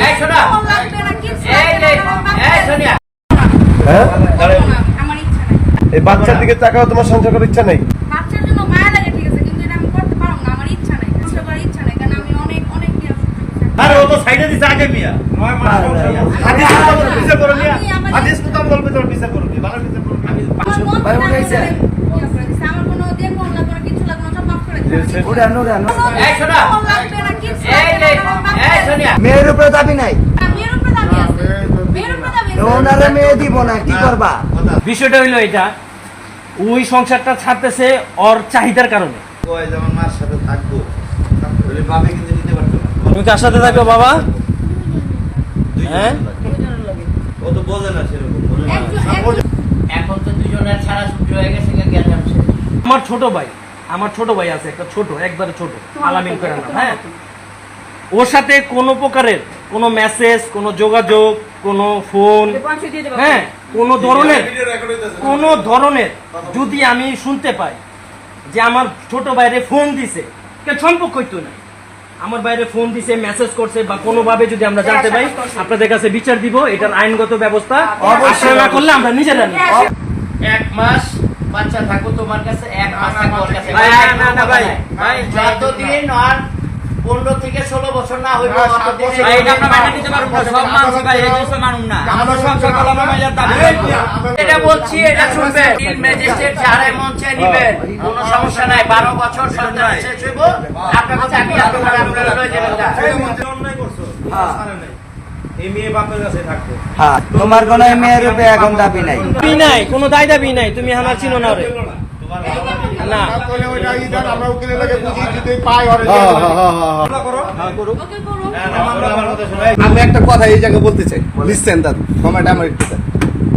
এই শোনা এই সোনিয়া হ্যাঁ আমার ইচ্ছা নাই। এই বাচ্চার দিকে তাকাও, তোমার সংসার করার ইচ্ছা নেই? বাচ্চার জন্য মায়া লাগে ঠিক আছে, কিন্তু এটা আমি করতে পারবো না। আমার ইচ্ছা নাই, সংসার করার ইচ্ছা নাই, কারণ আমি অনেক অনেক বিয়ে আরে ও তো সাইডে দিছে আগে মিয়া 9 মাস হাদিস তো পিছে করো মিয়া, হাদিস তো তো বলবে তোর পিছে করো ভালো পিছে করো। আমি ভাই মনে হইছে আমার কোনো দেখবো না, কোনো কিছু লাগবে না, সব মাফ করে দিন। ওরে আনো এই শোনা লাগবে না কিছু এই সোনিয়া মেয়ের উপরে দাবি নাই, মেয়ের উপরে দাবি আছে, মেয়ের উপরে দাবি আছে। ওনারে মেয়ে দিব না, কি করবা? বিষয়টা হইলো এটা, ওই সংসারটা ছাড়তেছে ওর চাহিদার কারণে। ওই যেমন মার সাথে থাকবো বলে বাবে কিন্তু নিতে পারতো না। তুমি কার সাথে থাকো বাবা? হ্যাঁ ও তো বোঝে না সেরকম বোঝে না। এখন তো দুজনের ছাড়া ছুটি হয়ে গেছে গেলাম সে। আমার ছোট ভাই আছে একটা, ছোট একবারে ছোট, আলামিন করে না। হ্যাঁ, ওর সাথে কোনো প্রকারের কোনো মেসেজ, কোনো যোগাযোগ, কোনো ফোন, হ্যাঁ কোনো ধরনের যদি আমি শুনতে পাই যে আমার ছোট ভাইরে ফোন দিছে, কেন সম্পর্ক হইতো না, আমার বাইরে ফোন দিছে, মেসেজ করছে বা কোনোভাবে যদি আমরা জানতে পাই, আপনাদের কাছে বিচার দিব। এটার আইনগত ব্যবস্থা অবশ্যই না করলে আমরা নিজেরা নিই। 1 মাস বাচ্চা থাকো তোমার কাছে, 1 মাস থাকো ওর কাছে। না ভাই, যতদিন আর 15 থেকে 16 বছর না হইব ততদিন ভাই, এটা আমরা মাইনে নিতে পারবো না, সব মানুষ ভাই এই জিনিস মানুন না। আমরা সংসার করলাম মাইয়ার দাবি। এটা বলছি, এটা শুনবে ম্যাজিস্ট্রেট যারে মন চায় নিবেন, কোনো সমস্যা নাই। 12 বছর সন্তান শেষ হইব, আপনার কাছে আমি আপনারা লয়ে যাবেন না। অন্যায় করছো ছাড়ে নাই, এই মেয়ে বাপের কাছে থাকতো। হ্যাঁ, তোমার কোন মেয়ের উপরে এখন দাবি নাই। দাবি নাই, কোনো দায় দাবি নাই, তুমি আমার চিনো না ওরে। তোমার না ওকে করো। আমার কথা শোনো। আমি একটা কথা এই জায়গায় বলতে চাই, লিসেন দাদা, সময়টা আমার একটু দেন।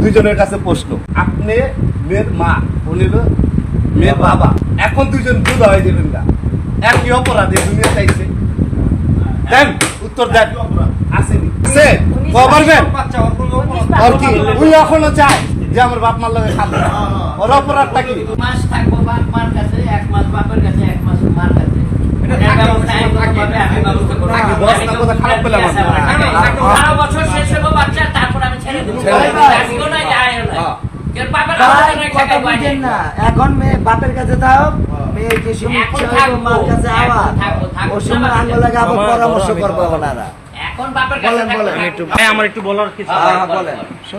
দুইজনের কাছে প্রশ্ন, আপনি মেয়ের মা, উনি হলো মেয়ের বাবা, এখন দুইজন দুধা হয়ে যাবেন না, একই অপরাধে দুনিয়া চাইছে, দেন উত্তর দেন। আসেনি সে পারবেন আর কি? উনি এখনো চায় যে আমার বাপ মার লাগে খাবে, ওর অপরাধটা কি? 2 মাস থাকবো বাপ মার কাছে, 1 মাস বাপের কাছে, 1 মাস মার কাছে। এটা ব্যবস্থা আইনগতভাবে আমি ব্যবস্থা করব। ব্যবস্থা কথা খারাপ পেলাম না। 12 বছর শেষ হলো বাচ্চা, তারপর আমি ছেড়ে দেব। আজকেও না যায়ও না। কেন বাপের ভাই, কাছে না কথা বুঝেন না, এখন মেয়ে বাপের কাছে দাও, মেয়ে যে সময় ইচ্ছা হইব মার কাছে আওয়া, ওর সময় আঙ্গুলাকে আবার পরামর্শ করবো ওনারা। এখন বাপের কাছে বলেন, বলেন। ভাই, আমার একটু বলার কিছু হ্যাঁ, বলেন।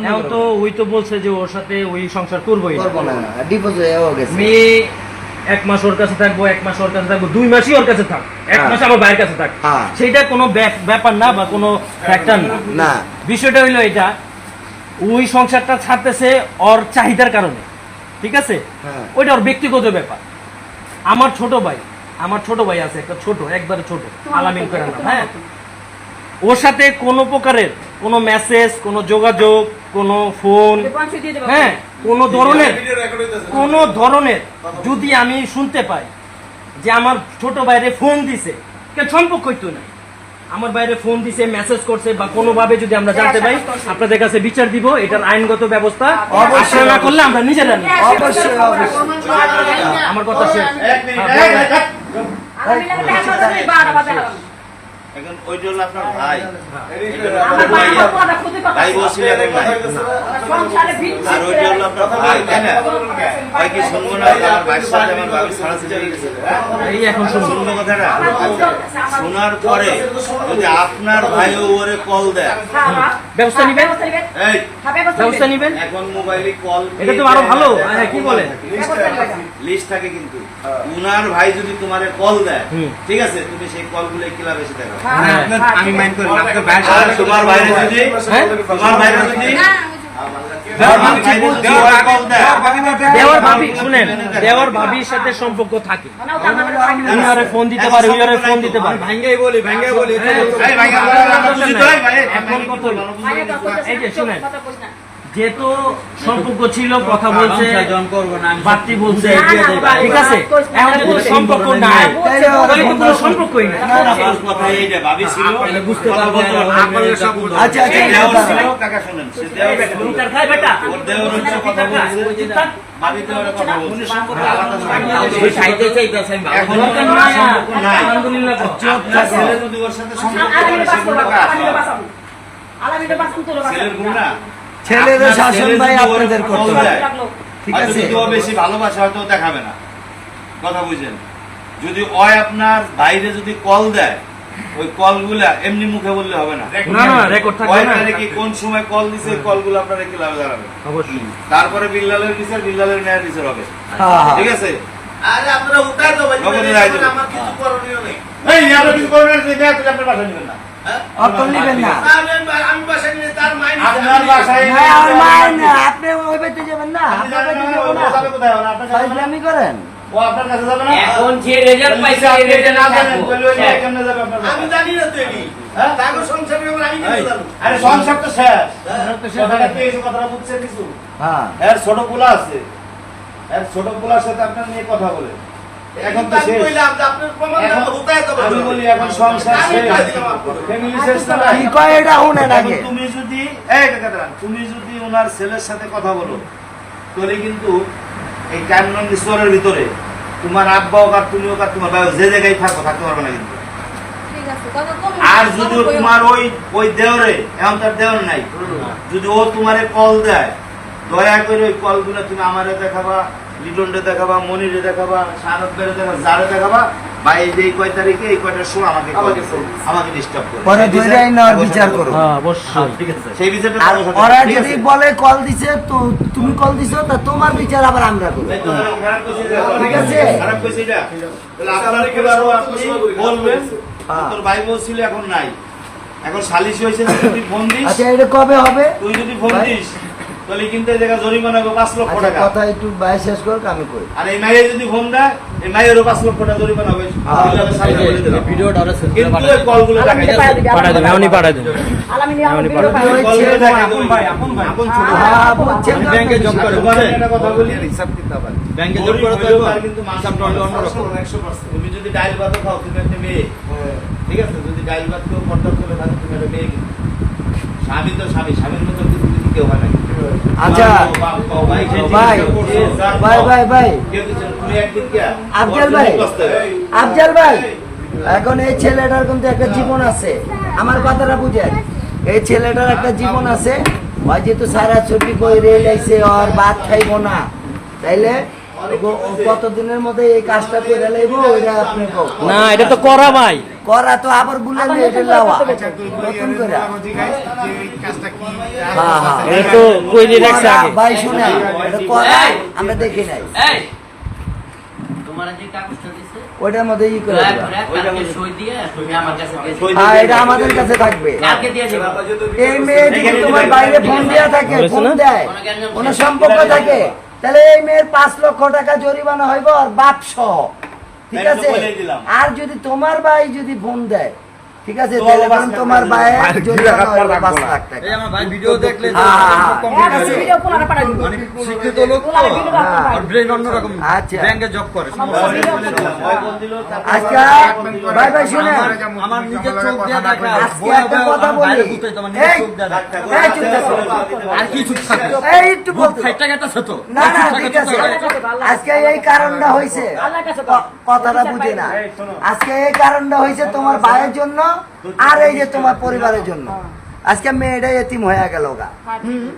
এখন তো ওই তো বলছে যে ওর সাথে ওই সংসার করবোই না। করবো না, ডিভোর্স হয়ে গেছে। মেয়ে 1 মাস ওর কাছে থাকবো, 1 মাস ওর কাছে থাকবো, 2 মাসই ওর কাছে থাক, 1 মাস আমার ভাইয়ের কাছে থাক, হ্যাঁ। সেটা কোনো ব্যাপার না বা কোনো ফ্যাক্টর না। না, বিষয়টা হইলো এটা, ওই সংসারটা ছাড়তেছে ওর চাহিদার কারণে, ঠিক আছে? হ্যাঁ। ওইটা ওর ব্যক্তিগত ব্যাপার। আমার ছোট ভাই আছে একটা, ছোট একবারে ছোট, আলামিন করে না। হ্যাঁ, ওর সাথে কোনো প্রকারের কোনো মেসেজ, কোনো যোগাযোগ, কোনো ফোন, হ্যাঁ কোনো ধরনের যদি আমি শুনতে পাই যে আমার ছোট ভাইরে ফোন দিছে, কেন সম্পর্ক হইতো না, আমার বাইরে ফোন দিছে, মেসেজ করছে বা কোনোভাবে যদি আমরা জানতে পাই, আপনাদের কাছে বিচার দিব। এটার আইনগত ব্যবস্থা অবশ্যই না করলে আমরা নিজেরা নিই। অবশ্যই অবশ্যই। আমার কথা শেষ। আমি লাগে দেখা করতে 12টা বাজে। এখন ওইটা হলো আপনার ভাই, আমার ভাই আমার কথা খুঁজে কথা। ভাই বলছিলেন ভাই, সংসারে ভিড় আর ওইটা হলো আপনার ভাই, তাই না? ভাই কি শুনবো না? আমার ভাইয়ের সাথে আমার ভাবি ছাড়া ছিড়ে গেছে, এই এখন শুনুন। শুনবো কথাটা? শোনার পরে যদি আপনার ভাইও ওরে কল দেয়, ব্যবস্থা নিবেন, এই ব্যবস্থা নিবেন। এখন মোবাইলে কল, এটা তো আরো ভালো। হ্যাঁ, কি বলেন? লিস্ট থাকে কিন্তু উনার ভাই যদি তোমারে কল দেয়, হুম। ঠিক আছে, তুমি সেই কলগুলো ক্লাবে এসে দেখো। আমি মাইন্ড করি না, আপনার ভাইয়ের আর সাথে তোমার ভাইরে যদি, হ্যাঁ? তোমার ভাইরে যদি দেওয়ার ভাবি, শুনেন, দেওয়ার ভাবির সাথে সম্পর্ক থাকে, উনারে ফোন দিতে পারে, উনারে ফোন দিতে পারে। ভাঙ্গাই বলি এখন কত এই যে শুনেন, যেহেতু সম্পর্ক ছিল, কথা বলছে, বাড়তি বলছে, ঠিক আছে? এখন যেহেতু সম্পর্ক নাই, তাহলে তো কোনো সম্পর্কই নাই। বুঝতে পারবো। আচ্ছা, আচ্ছা, কাকা শুনেন, সে দেওর লিটার খায় বেটা, ওর দেওর হচ্ছে কথা বলছে, ভাবি দেওয়ার কথা বলছে, এখন দরকার নাই। সম্পর্ক নাই। আলহামদুলিল্লাহ। আপনার ছেলে যদি ওর সাথে সম্পর্ক করে, সে কোনো টাকা আছে? ছেলের গুণ না ছেলেদের আপনার শাসন ছেলে ভাই যদি ওর আপনাদের করতে কল হবে। দেয়, ঠিক হয়তো আছে? যদি ও বেশি ভালোবাসে হয়তো ও দেখাবে না, কথা বুঝেন। যদি ওই আপনার বাইরে যদি কল দেয়, ওই কলগুলা এমনি মুখে বললে হবে না, না রেকর্ড থাকবে ওই না কি কোন সময় কল দিছে, কলগুলো আপনার রেখে লাভে দাঁড়াবে। অবশ্যই তারপরে বিল্লালের বিচার, বিল্লালের ন্যায়ের বিচার হবে, হ্যাঁ। ঠিক আছে? আরে আপনারা উঠাই তো ভাই, নগদে রায় দেবেন। আমার কিছু করণীয় নেই। এই আমরা কিছু করবেন না, মেয়ে তুলে আপনার বাসায় নেবেন না, অত নেবেন না। আমি বাসায় নিয়ে তার মাইনে আপনার বাসায় না, আমার মায়ের না, আপনি ওই বাড়িতে যাবেন না, আপনি আপনার জানেন বাড়িতে না, যাবো ও না। যাবে কোথায়? ও আপনার কাছে যাবে না? ফাইজলামি করেন। ও আপনার কাছে যাবে না? এখন যে রেজাল্ট পাইছে এই রেজাল্ট না জানেন, তাহলে ওই মেয়ে কেমনে যাবে আপনার কাছে? আমি জানি না তো এটি হ্যাঁ? তাকে সংসার ব্যাপার আমি এই, কেন জানি আরে সংসার তো শেষ। কথাটা কি হয়েছে, কথাটা বুঝছেন কিছু? হ্যাঁ। এর ছোট পোলা আছে, এর ছোট পোলার সাথে আপনার নিয়ে কথা বলে, এখন তো আমি শেষ। কইলাম যে আপনার প্রমাণ এখন তো উঠাই তো আমি বলি এখন সংসার আমি শেষ, কই দিলাম আপনাকে। ফ্যামিলি শেষ না নাই? কি কয় এটা শুনেন এখন আগে। তুমি যদি এই কাকা দাঁড়ান, তুমি যদি ওনার ছেলের সাথে কথা বলো, তাহলে কিন্তু এই কামনন্দি স্তরের ভিতরে তোমার আব্বা হোক আর তুমি হোক আর তোমার ভাই হোক, যে জায়গায় থাকো থাকতে পারবে না কিন্তু। ঠিক আছে, কথা কম। আর যদি তোমার ওই দেওরে, এখন তার দেওর নাই, যদি ও তোমারে কল দেয়, দয়া করে ওই কলগুলো তুমি আমারে দেখাবা, লিটনরে দেখাবা, মনিরে দেখাবা, শারদরে দেখাবা, যারে দেখাবা, বা এই যে এই কয় তারিখে এই কয়টার সময় আমাকে call দিছে, আমাকে ডিস্টার্ব করে। পরে সেই ধরে বিচার- নেওয়ার বিচার করো। হ্যাঁ অবশ্যই ঠিক আছে সেই বিচারটা আর তোমার সাথে, ওরা ঠিক যদি আছে? বলে কল দিছে, তো তুমি কল দিছো, তা তোমার বিচার আবার আমরা করবো। এই তো খারাপ কইছে এটা। ঠিক আছে? খারাপ কইছে এটা। তাহলে আপনার এবারও আপনি বলবেন, হ্যাঁ। তোর ভাই বউ ছিল, এখন নাই, এখন সালিশ হয়েছে, তুই ফোন দিস, আচ্ছা, এটা কবে হবে? তুই যদি ফোন ভাই? দিস, তাহলে কিন্তু এই জায়গায় জরিমানা হবে 5 লক্ষ আচ্ছা, টাকা। কথা একটু বাইরে শেষ করো, আমি করি। আর এই মাইয়ে যদি ফোন দেয়, এই মাইয়েরও 5 লক্ষ টাকা জরিমানা হবে। বিল্লালের সামনে বলে দিলাম। কিন্তু ওই কলগুলো দেখাই যাচ্ছে। পাঠাই দেবেন এমনই পাঠাই দেবেন এমনই পাঠাই দেবেন ওই কলগুলো ছেলে- দেখাই আপন ভাই, আপন ভাই। আপন ছোট ভাই। হ্যাঁ, বুঝছেন তো? তোমার আমি একটা কথা বলি, হিসাব কিতাব আছে। ব্যাংকে জব করে তো আর কিন্তু মানসম্মান অন্যরকম 100%। তুমি যদি ডাইল ভাত খাও, তুমি একটা মেয়ে, ঠিক আছে? যদি ডাইল ভাত কেউ পর্দা করে থাকে, তুমি একটা মেয়ে কিন্তু। স্বামী তো স্বামী, স্বামীর মতো কিন্তু তুমি কেউ হয় না। আচ্ছা। বাপ কও, ভাই খেয়েছি, ভাই, কিছু করছো, যার ভাই, খাও। ভাই, ভাই। কেউ কিছু না, তুমি একদিন কে? আফজাল ওর ভাই, জন্য পস্তাবে। আফজাল ভাই, এখন এই ছেলেটার কিন্তু একটা জীবন আছে, আমার কথাটা বুঝেন। এই ছেলেটার একটা জীবন আছে, ওই যেহেতু সারা ছুটি করে রেল আইছে, আর ভাত খাইবো না, তাইলে ও কতদিনের মধ্যে এই কাজটা করে লাইবো, ওইটা আপনি কও। না এটা তো করা ভাই করা তো আবার বুঝলেন এটা লাওয়া নতুন করে। হ্যাঁ, হ্যাঁ। এটা তো কইলে রাখছে আগে ভাই শুনে, এটা করা আমরা দেখি নাই, এই তোমার যে কাগজটা দিছে ওইটার মধ্যে ই করে দিবা। কালকে সই দিয়ে তুমি আমার কাছে দিয়ে সই হ্যাঁ, এটা আমাদের কাছে থাকবে। কালকে দিয়ে দেবো এই মেয়ে যদি তোমার বাইরে ফোন দেওয়া থাকে, ফোন দেয়, কোনো সম্পর্ক থাকে, তাহলে এই মেয়ের 5 লক্ষ টাকা জরিমানা হইব, আর বাপ সহ, ঠিক আছে? আর যদি তোমার ভাই যদি ফোন দেয়, ঠিক আছে, তাহলে বরং তোমার ভাইয়ের জরিমানা হইব 5 লাখ টাকা। আমার ভাই ভিডিও দেখলে হ্যাঁ, হ্যাঁ, ঠিক আছে? শিক্ষিত লোক তো আর ব্রেন অন্যরকম আচ্ছা। ব্যাংকে জব করে আজকে ভাই ভাই শুনে, আমার নিজের চোখ দিয়ে দেখা আজকে একটা কথা বলি, এই, এই চুপ থাকো। আর কি চুপ থাকবে এই একটু বলতে দাও। ফাইটটা গেছে তো না না, ঠিক আছে, আজকে এই কারণটা হয়েছে, কথাটা বুঝে না, আজকে এই কারণটা হয়েছে তোমার ভাইয়ের জন্য, আর এই যে তোমার পরিবারের জন্য। আজকে মেয়েটা এতিম হয়ে গেল গা,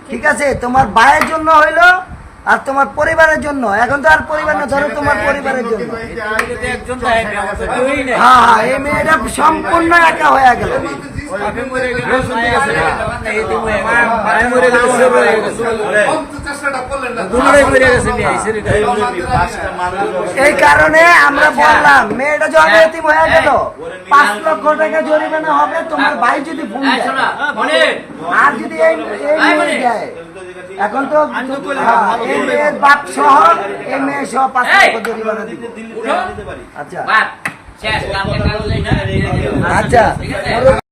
ঠিক আছে? তোমার ভাইয়ের জন্য হইলো, আর তোমার পরিবারের জন্য। এখন তো আর পরিবার না, ধরো তোমার পরিবারের জন্য। হ্যাঁ, হ্যাঁ, এই মেয়েটা সম্পূর্ণ একা হয়ে গেল। এই কারণে আমরা বললাম, মেয়েটা যখন এতিম হয়ে গেল, 5 লক্ষ টাকা জরিমানা হবে তোমার ভাই যদি ফোন এই দেয়। শোনা মনে আর যদি এই মেয়ে দেয়, এখন তো হ্যাঁ, এই মেয়ের বাপ সহ এই মেয়ে সহ 5 লক্ষ জরিমানা দিব। দিল্লি থেকে দিতে পারি। আচ্ছা, বাদ শেষ কালকে কাগজ এই না আচ্ছা। ঠিক আছে